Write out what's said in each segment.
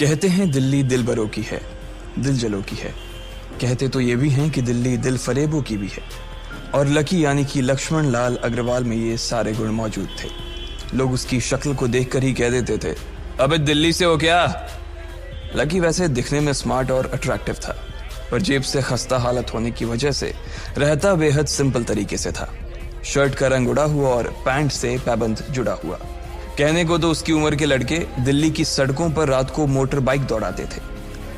कहते हैं दिल्ली दिल बरों की है, दिल जलों की है। कहते तो ये भी हैं कि दिल्ली दिल फरेबों की भी है। और लकी यानी कि लक्ष्मण लाल अग्रवाल में ये सारे गुण मौजूद थे। लोग उसकी शक्ल को देखकर ही कह देते थे, अबे दिल्ली से हो क्या? लकी वैसे दिखने में स्मार्ट और अट्रैक्टिव था, पर जेब से खस्ता हालत होने की वजह से रहता बेहद सिंपल तरीके से था। शर्ट का रंग उड़ा हुआ और पैंट से पैबंद जुड़ा हुआ। कहने को तो उसकी उम्र के लड़के दिल्ली की सड़कों पर रात को मोटर बाइक दौड़ाते थे,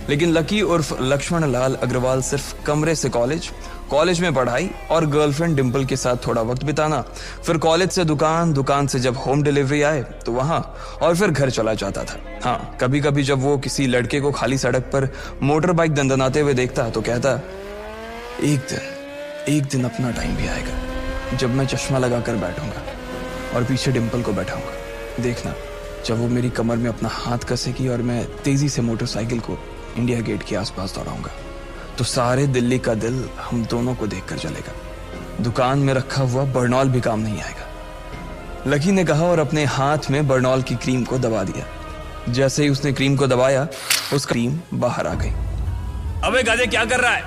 लेकिन लकी उर्फ लक्ष्मण लाल अग्रवाल सिर्फ कमरे से कॉलेज में पढ़ाई और गर्लफ्रेंड डिंपल के साथ थोड़ा वक्त बिताना, फिर कॉलेज से दुकान, दुकान से जब होम डिलीवरी आए तो वहां, और फिर घर चला जाता था। हाँ, कभी कभी जब वो किसी लड़के को खाली सड़क पर मोटर बाइक दंदनाते हुए देखता तो कहता, एक दिन अपना टाइम भी आएगा जब मैं चश्मा लगाकर बैठूंगा और पीछे डिंपल को बैठाऊंगा। देखना, जब वो मेरी कमर में अपना हाथ कसेगी और मैं तेजी से मोटरसाइकिल को इंडिया गेट के आसपास दौड़ाऊंगा, तो सारे दिल्ली का दिल हम दोनों को देखकर जलेगा। दुकान में रखा हुआ बर्नॉल भी काम नहीं आएगा। लकी ने कहा और अपने हाथ में बर्नॉल की क्रीम को दबा दिया। जैसे ही उसने क्रीम को दबाया, उस क्रीम बाहर आ गई। अबे गाधे, क्या कर रहा है?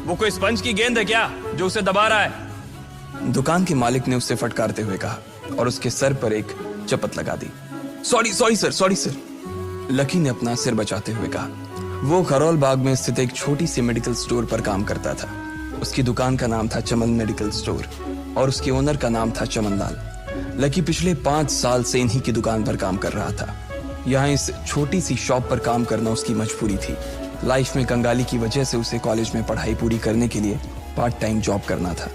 वो कोई स्पंज की गेंद है क्या जो उसे दबा रहा है? दुकान के मालिक ने उससे फटकारते हुए कहा और उसके सर पर एक चपत लगा दी। Sorry sir. लकी ने अपना सिर बचाते हुए कहा। वो खरोल बाग में स्थित एक छोटी सी मेडिकल स्टोर पर काम करता था। उसकी दुकान का नाम था चमन मेडिकल स्टोर और उसके ओनर का नाम था चमन लाल। लकी पिछले 5 साल से इन्हीं की दुकान पर काम कर रहा था। यहाँ इस छोटी सी शॉप पर काम करना उसकी मजबूरी थी। लाइफ में कंगाली की वजह से उसे कॉलेज में पढ़ाई पूरी करने के लिए पार्ट टाइम जॉब करना था।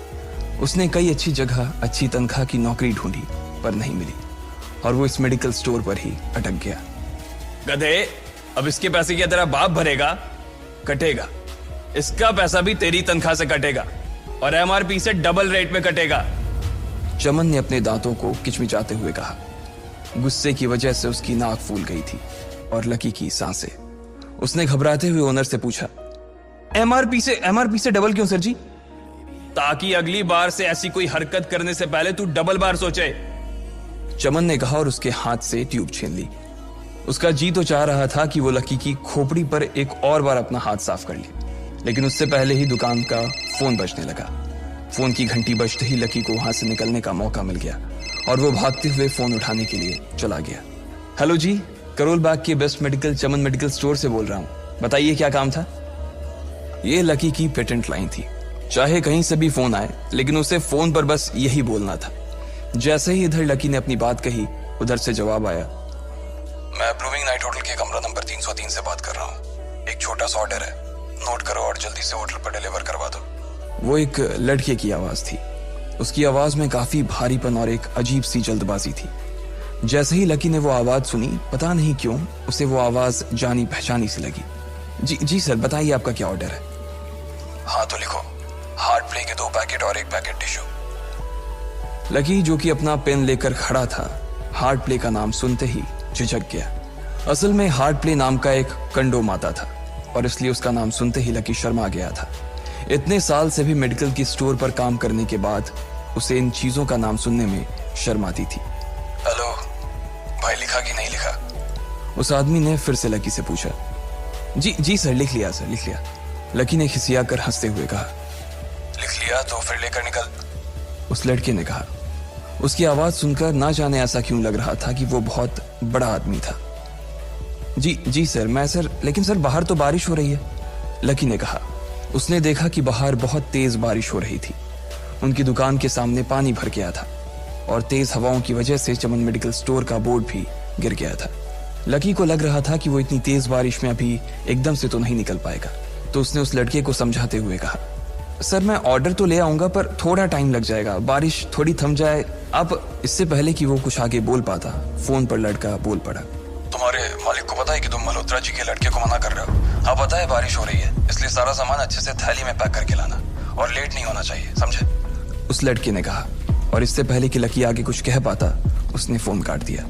उसने कई अच्छी जगह अच्छी तनख्वाह की नौकरी ढूंढी, पर नहीं मिली और वो इस मेडिकल स्टोर पर ही अटक गया। गधे, अब इसके पैसे क्या तेरा बाप भरेगा? कटेगा। इसका पैसा भी तेरी तनख्वाह से कटेगा और एमआरपी से डबल रेट में कटेगा। चमन ने अपने दांतों को किचमिचाते हुए कहा। गुस्से की वजह से उसकी नाक फूल गई थी और लकी की सांसें। उसने घबराते हुए ओनर से पूछा, एमआरपी से डबल क्यों सर जी? ताकि अगली बार से ऐसी कोई हरकत करने से पहले तू डबल बार सोचे। चमन ने कहा और उसके हाथ से ट्यूब छीन ली। उसका जी तो चाह रहा था कि वो लकी की खोपड़ी पर एक और बार अपना हाथ साफ कर ले, लेकिन उससे पहले ही दुकान का फोन बजने लगा। फोन की घंटी बजते ही लकी को वहां से निकलने का मौका मिल गया और वो भागते हुए फोन उठाने के लिए चला गया। हेलो जी, करोल बाग के बेस्ट मेडिकल चमन मेडिकल स्टोर से बोल रहा हूँ, बताइए क्या काम था? ये लकी की पेटेंट लाइन थी। चाहे कहीं से भी फोन आए, लेकिन उसे फोन पर बस यही बोलना था। जैसे ही इधर लकी ने अपनी बात कही, उधर से जवाब आया, मैं ब्लूमिंग नाइट होटल के कमरा नंबर 303 से बात कर रहा हूँ। एक छोटा सा ऑर्डर है, नोट करो और जल्दी से होटल पर डिलीवर करवा दो। वो एक लड़के की आवाज थी। उसकी आवाज में काफी भारीपन और एक अजीब सी जल्दबाजी थी। जैसे ही लकी ने वो आवाज सुनी, पता नहीं क्यों उसे वो आवाज जानी पहचानी सी लगी। जी सर, बताइए आपका क्या ऑर्डर है? हाँ तो लिखो, हार्ट प्ले के 2 पैकेट और 1 पैकेट टिश्यू। लकी, जो कि अपना पेन लेकर खड़ा था, हार्ट प्ले का नाम सुनते ही झिझक गया। असल में हार्ट प्ले नाम का एक कंडोम आता था और इसलिए उसका नाम सुनते ही लकी शर्मा गया था। इतने साल से भी मेडिकल की स्टोर पर काम करने के बाद उसे इन चीजों का नाम सुनने में शर्म आती थी। हेलो भाई, लिखा कि नहीं लिखा? उस आदमी ने फिर से लकी से पूछा। जी सर, लिख लिया सर, लिख लिया। लकी ने खिसियाकर हंसते हुए कहा। लिख लिया तो फिर लेकर निकल, उस लड़के ने कहा। उसकी आवाज सुनकर ना जाने ऐसा क्यों लग रहा था कि वो बहुत बड़ा आदमी था। जी सर, लेकिन सर बाहर तो बारिश हो रही है, लकी ने कहा। उसने देखा कि बाहर बहुत तेज बारिश हो रही थी। उनकी दुकान के सामने पानी भर गया था और तेज हवाओं की वजह से चमन मेडिकल स्टोर का बोर्ड भी गिर गया था। लकी को लग रहा था कि वो इतनी तेज बारिश में अभी एकदम से तो नहीं निकल पाएगा, तो उसने उस लड़के को समझाते हुए कहा, सर मैं ऑर्डर तो ले आऊंगा पर थोड़ा टाइम लग जाएगा, बारिश थोड़ी थम जाए आप। इससे पहले कि वो कुछ आगे बोल पाता, फोन पर लड़का बोल पड़ा। तुम्हारे मालिक को पता है कि तुम मल्होत्रा जी के लड़के को मना कर रहे हो? हाँ पता है, बारिश हो रही है, इसलिए सारा सामान अच्छे से थैली में पैक करके लाना और लेट नहीं होना चाहिए, समझे? उस लड़के ने कहा और इससे पहले कि लकी आगे कुछ कह पाता, उसने फोन काट दिया।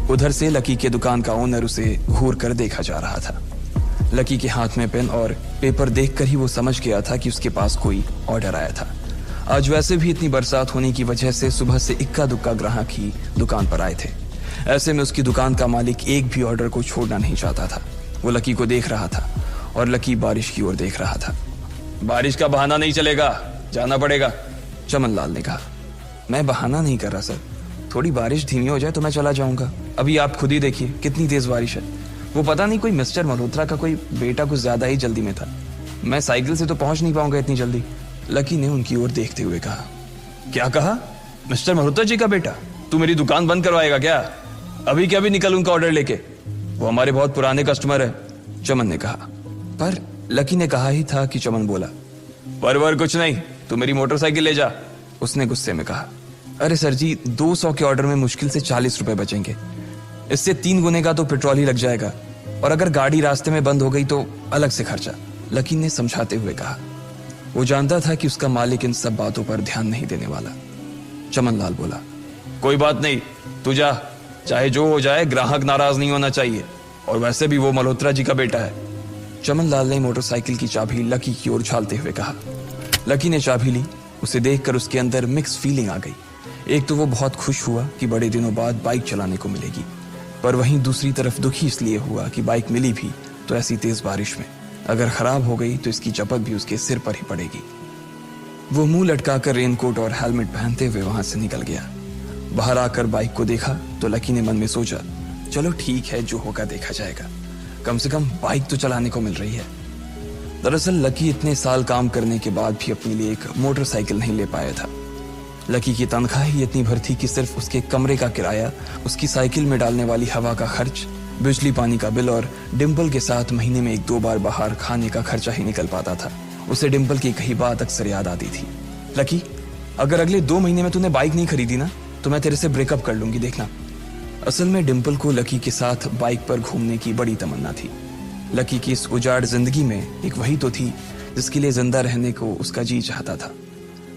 उधर से लकी के दुकान का ओनर उसे घूर कर देखा जा रहा था। लकी के हाथ में पेन और पेपर देखकर ही वो समझ गया था कि उसके पास कोई ऑर्डर आया था। आज वैसे भी इतनी बरसात होने की वजह से सुबह से इक्का दुक्का ग्राहक ही दुकान पर आए थे। ऐसे में उसकी दुकान का मालिक एक भी ऑर्डर को छोड़ना नहीं चाहता था। वो लकी को देख रहा था और लकी बारिश की ओर देख रहा था। बारिश का बहाना नहीं चलेगा, जाना पड़ेगा। चमन लाल ने कहा। मैं बहाना नहीं कर रहा सर, थोड़ी बारिश धीमी हो जाए तो मैं चला जाऊंगा। अभी आप खुद ही देखिए कितनी तेज बारिश है। वो पता नहीं कोई मिस्टर मल्होत्रा का कोई बेटा कुछ ज्यादा ही जल्दी में था। मैं साइकिल से तो पहुंच नहीं पाऊंगा इतनी जल्दी। लकी ने उनकी ओर देखते हुए कहा। क्या कहा? मिस्टर मल्होत्रा जी का बेटा? तू मेरी दुकान बंद करवाएगा क्या? अभी क्या भी निकल उनका ऑर्डर लेके, वो हमारे बहुत पुराने कस्टमर है। चमन ने कहा। पर लकी ने कहा ही था कि चमन बोला। परवर कुछ नहीं, तू मेरी मोटरसाइकिल ले जा, उसने गुस्से में कहा। अरे सर जी, 200 के ऑर्डर में मुश्किल से 40 रुपए बचेंगे। इससे 3 गुने का तो पेट्रोल ही लग जाएगा, और अगर गाड़ी रास्ते में बंद हो गई तो अलग से खर्चा, लकी ने समझाते हुए कहा। वो जानता था कि उसका मालिक इन सब बातों पर ध्यान नहीं देने वाला। चमन लाल बोला। कोई बात नहीं, तू जा, चाहे जो हो जाए ग्राहक नाराज नहीं होना चाहिए, और वैसे भी वो मल्होत्रा जी का बेटा है। चमन लाल ने मोटरसाइकिल की चाबी लकी की ओर उछालते हुए कहा। लकी ने चाबी ली। उसे देखकर उसके अंदर मिक्स फीलिंग आ गई। एक तो वो बहुत खुश हुआ कि बड़े दिनों बाद बाइक चलाने को मिलेगी, पर वहीं दूसरी तरफ दुखी इसलिए हुआ कि बाइक मिली भी तो ऐसी तेज बारिश में, अगर खराब हो गई तो इसकी चपत भी उसके सिर पर ही पड़ेगी। वो मुंह लटकाकर रेनकोट और हेलमेट पहनते हुए वहां से निकल गया। बाहर आकर बाइक को देखा तो लकी ने मन में सोचा, चलो ठीक है, जो होगा देखा जाएगा, कम से कम बाइक तो चलाने को मिल रही है। दरअसल लकी इतने साल काम करने के बाद भी अपने लिए एक मोटरसाइकिल नहीं ले पाया था। लकी की तनख्वाह ही इतनी भर थी कि सिर्फ उसके कमरे का किराया, उसकी साइकिल में डालने वाली हवा का खर्च, बिजली पानी का बिल और डिम्पल के साथ महीने में 1-2 बार बाहर खाने का खर्चा ही निकल पाता था। उसे डिम्पल की कही बात अक्सर याद आती थी। लकी, अगर अगले 2 महीने में तूने बाइक नहीं खरीदी ना तो मैं तेरे से ब्रेकअप कर लूंगी, देखना। असल में डिम्पल को लकी के साथ बाइक पर घूमने की बड़ी तमन्ना थी। लकी की इस उजाड़ जिंदगी में एक वही तो थी जिसके लिए जिंदा रहने को उसका जी चाहता था।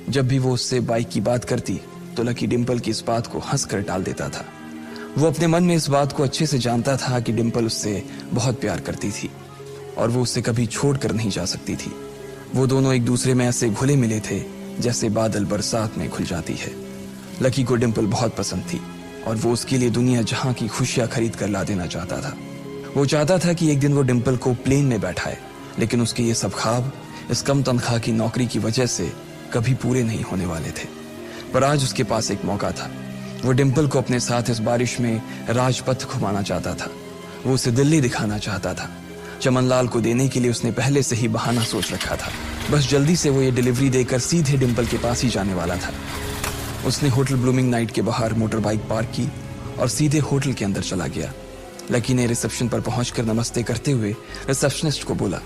जब भी वो उससे बाइक की बात करती तो लकी डिम्पल की इस बात को हंसकर टाल देता था। वो अपने मन में इस बात को अच्छे से जानता था कि डिम्पल उससे बहुत प्यार करती थी और वो उससे कभी छोड़कर नहीं जा सकती थी। वो दोनों एक दूसरे में ऐसे घुले मिले थे जैसे बादल बरसात में घुल जाती है। लकी को डिम्पल बहुत पसंद थी और वो उसके लिए दुनिया जहां की खुशियां खरीद कर ला देना चाहता था। वो चाहता था कि एक दिन वो डिम्पल को प्लेन में बैठाए, लेकिन उसके ये सब ख्वाब इस कम तनख्वाह की नौकरी की वजह से कभी पूरे नहीं होने वाले थे। पर आज उसके पास एक मौका था। वो डिम्पल को अपने साथ इस बारिश में राजपथ घुमाना चाहता था। वो उसे दिल्ली दिखाना चाहता था। चमन लाल को देने के लिए उसने पहले से ही बहाना सोच रखा था। बस जल्दी से वो ये डिलीवरी देकर सीधे डिम्पल के पास ही जाने वाला था। उसने होटल ब्लूमिंग नाइट के बाहर मोटर बाइक पार्क की और सीधे होटल के अंदर चला गया। लकी ने रिसेप्शन पर पहुंचकर नमस्ते करते हुए रिसेप्शनिस्ट को बोला,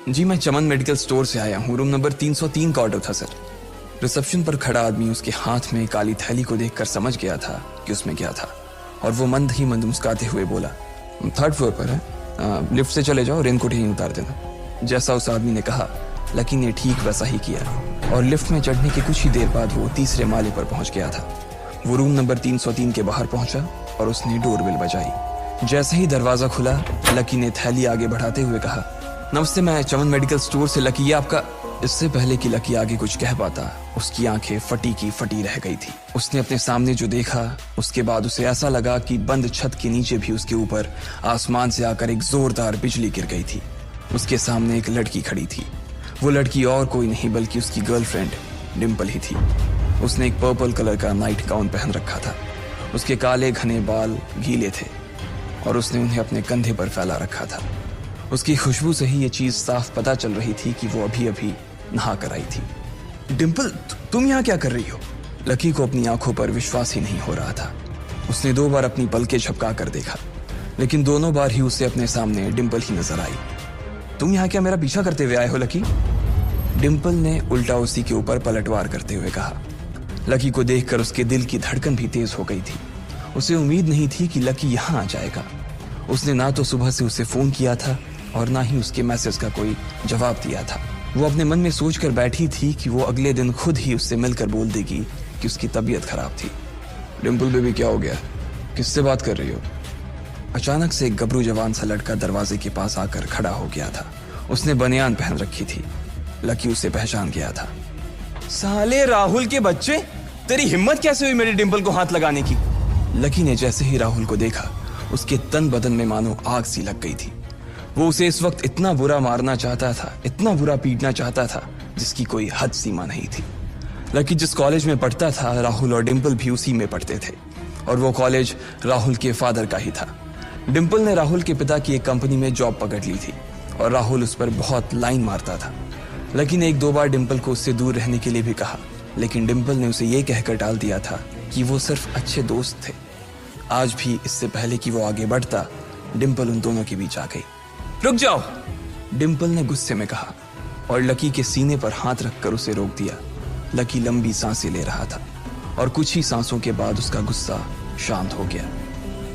जी मैं चमन मेडिकल स्टोर से आया हूँ, रूम नंबर 303 का ऑर्डर था सर। रिसेप्शन पर खड़ा आदमी उसके हाथ में काली थैली को देखकर समझ गया था कि उसमें क्या था और वो मंद ही मंद मुस्कुराते हुए बोला, 3rd फ्लोर पर है, लिफ्ट से चले जाओ, रेनकोट ही उतार देना। जैसा उस आदमी ने कहा लकी ने ठीक वैसा ही किया और लिफ्ट में चढ़ने के कुछ ही देर बाद वो 3रे माले पर पहुंच गया था। वो रूम नंबर 303 के बाहर पहुंचा और उसने डोरबेल बजाई। जैसे ही दरवाजा खुला लकी ने थैली आगे बढ़ाते हुए कहा, नमस्ते, मैं चमन मेडिकल स्टोर से लकी, ये आपका। इससे पहले कि लकी आगे कुछ कह पाता उसकी आंखें फटी की फटी रह गई थी। उसने अपने सामने जो देखा उसके बाद उसे ऐसा लगा कि बंद छत के नीचे भी उसके ऊपर आसमान से आकर एक जोरदार बिजली गिर गई थी। उसके सामने एक लड़की खड़ी थी। वो लड़की और कोई नहीं बल्कि उसकी गर्लफ्रेंड डिम्पल ही थी। उसने एक पर्पल कलर का नाइट गाउन पहन रखा था। उसके काले घने बाल गीले थे और उसने उन्हें अपने कंधे पर फैला रखा था। उसकी खुशबू से ही ये चीज साफ पता चल रही थी कि वो अभी अभी नहा कर आई थी। डिम्पल, तुम यहाँ क्या कर रही हो? लकी को अपनी आंखों पर विश्वास ही नहीं हो रहा था। उसने 2 बार अपनी पलकें झपका कर देखा, लेकिन दोनों बार ही उसे अपने सामने डिम्पल ही नजर आई। तुम यहाँ क्या मेरा पीछा करते हुए आए हो लकी? डिम्पल ने उल्टा उसी के ऊपर पलटवार करते हुए कहा। लकी को देखकर उसके दिल की धड़कन भी तेज हो गई थी। उसे उम्मीद नहीं थी कि लकी यहाँ आ जाएगा। उसने ना तो सुबह से उसे फोन किया था और ना ही उसके मैसेज का कोई जवाब दिया था। वो अपने मन में सोचकर बैठी थी कि वो अगले दिन खुद ही उससे मिलकर बोल देगी कि उसकी तबीयत खराब थी। डिम्पल बेबी, क्या हो गया? किससे बात कर रही हो? अचानक से एक गबरू जवान सा लड़का दरवाजे के पास आकर खड़ा हो गया था। उसने बनियान पहन रखी थी। लकी उसे पहचान गया था। साले राहुल के बच्चे, तेरी हिम्मत कैसे हुई मेरी डिम्पल को हाथ लगाने की? लकी ने जैसे ही राहुल को देखा उसके तन बदन में मानो आग सी लग गई थी। वो उसे इस वक्त इतना बुरा मारना चाहता था, इतना बुरा पीटना चाहता था, जिसकी कोई हद सीमा नहीं थी। लकी जिस कॉलेज में पढ़ता था, राहुल और डिंपल भी उसी में पढ़ते थे, और वो कॉलेज राहुल के फादर का ही था। डिंपल ने राहुल के पिता की एक कंपनी में जॉब पकड़ ली थी और राहुल उस पर बहुत लाइन मारता था। लकी ने 1-2 बार डिंपल को उससे दूर रहने के लिए भी कहा, लेकिन डिंपल ने उसे ये कहकर टाल दिया था कि वो सिर्फ अच्छे दोस्त थे। आज भी इससे पहले कि वो आगे बढ़ता, डिंपल उन दोनों के बीच आ गई। रुक जाओ, डिंपल ने गुस्से में कहा और लकी के सीने पर हाथ रखकर उसे रोक दिया। लकी लंबी सांसें ले रहा था और कुछ ही सांसों के बाद उसका गुस्सा शांत हो गया।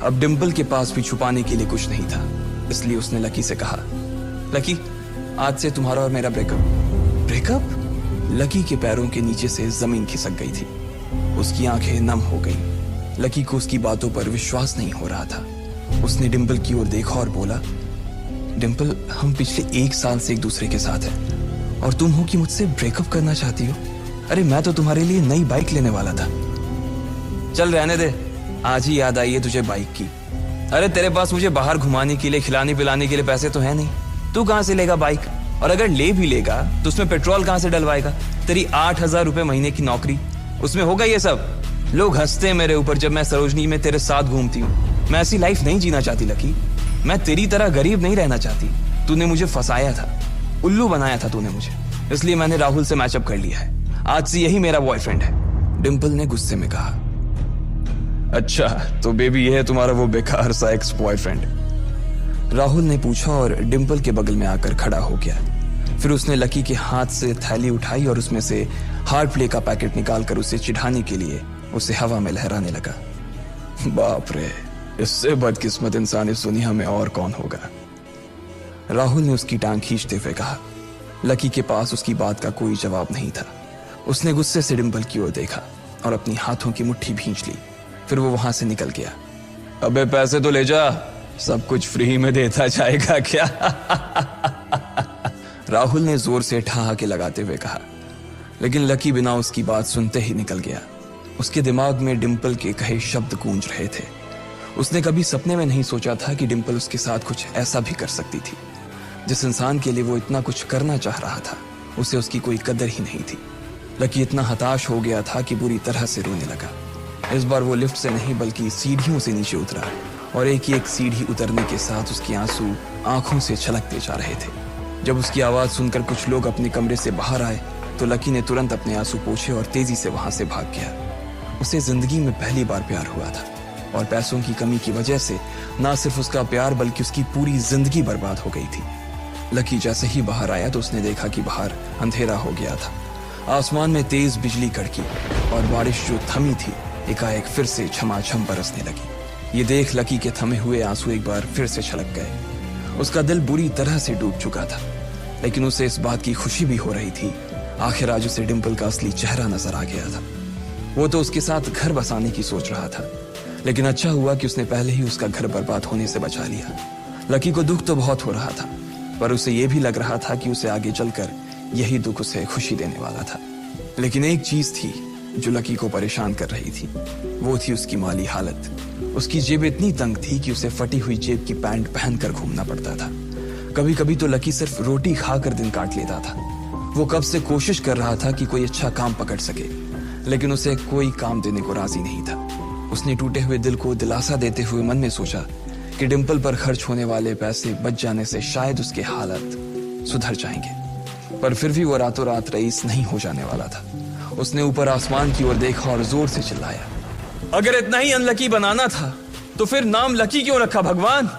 अब डिंपल के पास भी छुपाने के लिए कुछ नहीं था, इसलिए उसने लकी से कहा, लकी, आज से तुम्हारा और मेरा ब्रेकअप। ब्रेकअप? लकी के पैरों के नीचे से जमीन खिसक गई थी। उसकी आंखें नम हो गईं। लकी को उसकी बातों पर विश्वास नहीं हो रहा था। उसने डिंपल की ओर देखा और बोला, डिंपल, हम पिछले 1 साल से एक दूसरे के साथ हैं और तुम हो कि मुझसे ब्रेकअप करना चाहती हो? अरे मैं तो तुम्हारे लिए नई बाइक लेने वाला था। चल रहने दे, आज ही याद आई है तुझे बाइक की। अरे तेरे पास मुझे बाहर घुमाने के लिए, खिलाने पिलाने के लिए पैसे तो है नहीं, तू कहां से लेगा बाइक? और अगर ले भी लेगा तो उसमें पेट्रोल कहां से डलवाएगा? तेरी 8,000 रुपए महीने की नौकरी, उसमें होगा ये सब? लोग हंसते हैं मेरे ऊपर जब मैं सरोजनी में तेरे साथ घूमती हूँ। मैं ऐसी लाइफ नहीं जीना चाहती लकी। मैं तेरी तरह गरीब नहीं रहना चाहती। तूने मुझे फंसाया था, उल्लू बनाया था तूने मुझे, इसलिए मैंने राहुल से मैचअप कर लिया है। आज से यही मेरा बॉयफ्रेंड है, डिंपल ने गुस्से में कहा। अच्छा, तो बेबी ये है तुम्हारा वो बेकार सा एक्स बॉयफ्रेंड? राहुल ने पूछा और डिंपल के बगल में आकर खड़ा हो गया। फिर उसने लकी के हाथ से थैली उठाई और उसमें से हार्ड प्ले का पैकेट निकालकर उसे चिढ़ाने के लिए उसे हवा में लहराने लगा। बाप रे, इससे बदकिस्मत इंसान इस दुनिया में और कौन होगा? राहुल ने उसकी टांग खींचते हुए कहा। लकी के पास उसकी बात का कोई जवाब नहीं था। उसने गुस्से से डिंपल की ओर देखा और अपनी हाथों की मुट्ठी भींच ली। फिर वो वहां से निकल गया। अबे पैसे तो ले जा, सब कुछ फ्री में देता जाएगा क्या? राहुल ने जोर से ठहाके लगाते हुए कहा, लेकिन लकी बिना उसकी बात सुनते ही निकल गया। उसके दिमाग में डिंपल के कहे शब्द गूंज रहे थे। उसने कभी सपने में नहीं सोचा था कि डिंपल उसके साथ कुछ ऐसा भी कर सकती थी। जिस इंसान के लिए वो इतना कुछ करना चाह रहा था, उसे उसकी कोई कदर ही नहीं थी। लकी इतना हताश हो गया था कि बुरी तरह से रोने लगा। इस बार वो लिफ्ट से नहीं बल्कि सीढ़ियों से नीचे उतरा और एक ही एक सीढ़ी उतरने के साथ उसके आंसू आंखों से छलकते जा रहे थे। जब उसकी आवाज सुनकर कुछ लोग अपने कमरे से बाहर आए तो लकी ने तुरंत अपने आंसू पोंछे और तेजी से वहां से भाग गया। उसे जिंदगी में पहली बार प्यार हुआ था और पैसों की कमी की वजह से ना सिर्फ उसका प्यार बल्कि उसकी पूरी जिंदगी बर्बाद हो गई थी। लकी जैसे ही बाहर आया तो उसने देखा कि बाहर अंधेरा हो गया था। आसमान में तेज बिजली कड़की और बारिश जो थमी थी एकाएक फिर से झमाझम बरसने लगी। ये देख लकी के थमे हुए आंसू एक बार फिर से छलक गए। उसका दिल बुरी तरह से डूब चुका था, लेकिन उसे इस बात की खुशी भी हो रही थी। आखिर आज उसे डिंपल का असली चेहरा नजर आ गया था। वो तो उसके साथ घर बसाने की सोच रहा था, लेकिन अच्छा हुआ कि उसने पहले ही उसका घर बर्बाद होने से बचा लिया। लकी को दुख तो बहुत हो रहा था, पर उसे यह भी लग रहा था कि उसे आगे चलकर यही दुख उसे खुशी देने वाला था। लेकिन एक चीज थी जो लकी को परेशान कर रही थी, वो थी उसकी माली हालत। उसकी जेब इतनी तंग थी कि उसे फटी हुई जेब की पैंट पहनकर घूमना पड़ता था। कभी कभी तो लकी सिर्फ रोटी खाकर दिन काट लेता था। वो कब से कोशिश कर रहा था कि कोई अच्छा काम पकड़ सके, लेकिन उसे कोई काम देने को राजी नहीं था। उसने टूटे हुए दिल को दिलासा देते हुए मन में सोचा कि डिंपल पर खर्च होने वाले पैसे बच जाने से शायद उसके हालत सुधर जाएंगे। पर फिर भी वो रातों रात रईस नहीं हो जाने वाला था। उसने ऊपर आसमान की ओर देखा और जोर से चिल्लाया, अगर इतना ही अनलकी बनाना था तो फिर नाम लकी क्यों रखा भगवान?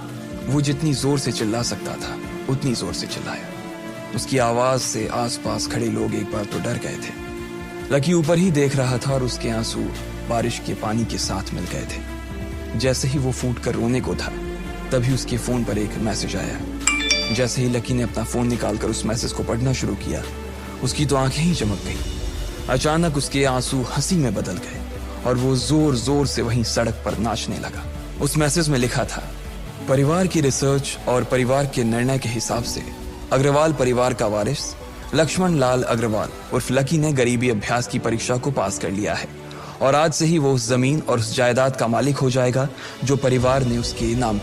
वो जितनी जोर से चिल्ला सकता था उतनी जोर से चिल्लाया। उसकी आवाज से आसपास खड़े लोग एक बार तो डर गए थे। लकी ऊपर ही देख रहा था और उसके आंसू बारिश के पानी के साथ मिल गए थे। जैसे ही वो फूट कर रोने को था, तभी उसके फोन पर एक मैसेज आया। जैसे ही लकी ने अपना फोन निकालकर उस मैसेज को पढ़ना शुरू किया, उसकी तो आंखें ही चमक गई। अचानक उसके आंसू हंसी में बदल गए और वो जोर जोर से वहीं सड़क पर नाचने लगा। उस मैसेज में लिखा था, परिवार की रिसर्च और परिवार के निर्णय के हिसाब से अग्रवाल परिवार का वारिस लक्ष्मण लाल अग्रवाल उर्फ लकी ने गरीबी अभ्यास की परीक्षा को पास कर लिया है और आज से ही वो उस जमीन और उस जायदाद का मालिक हो जाएगा जो परिवार ने उसके नाम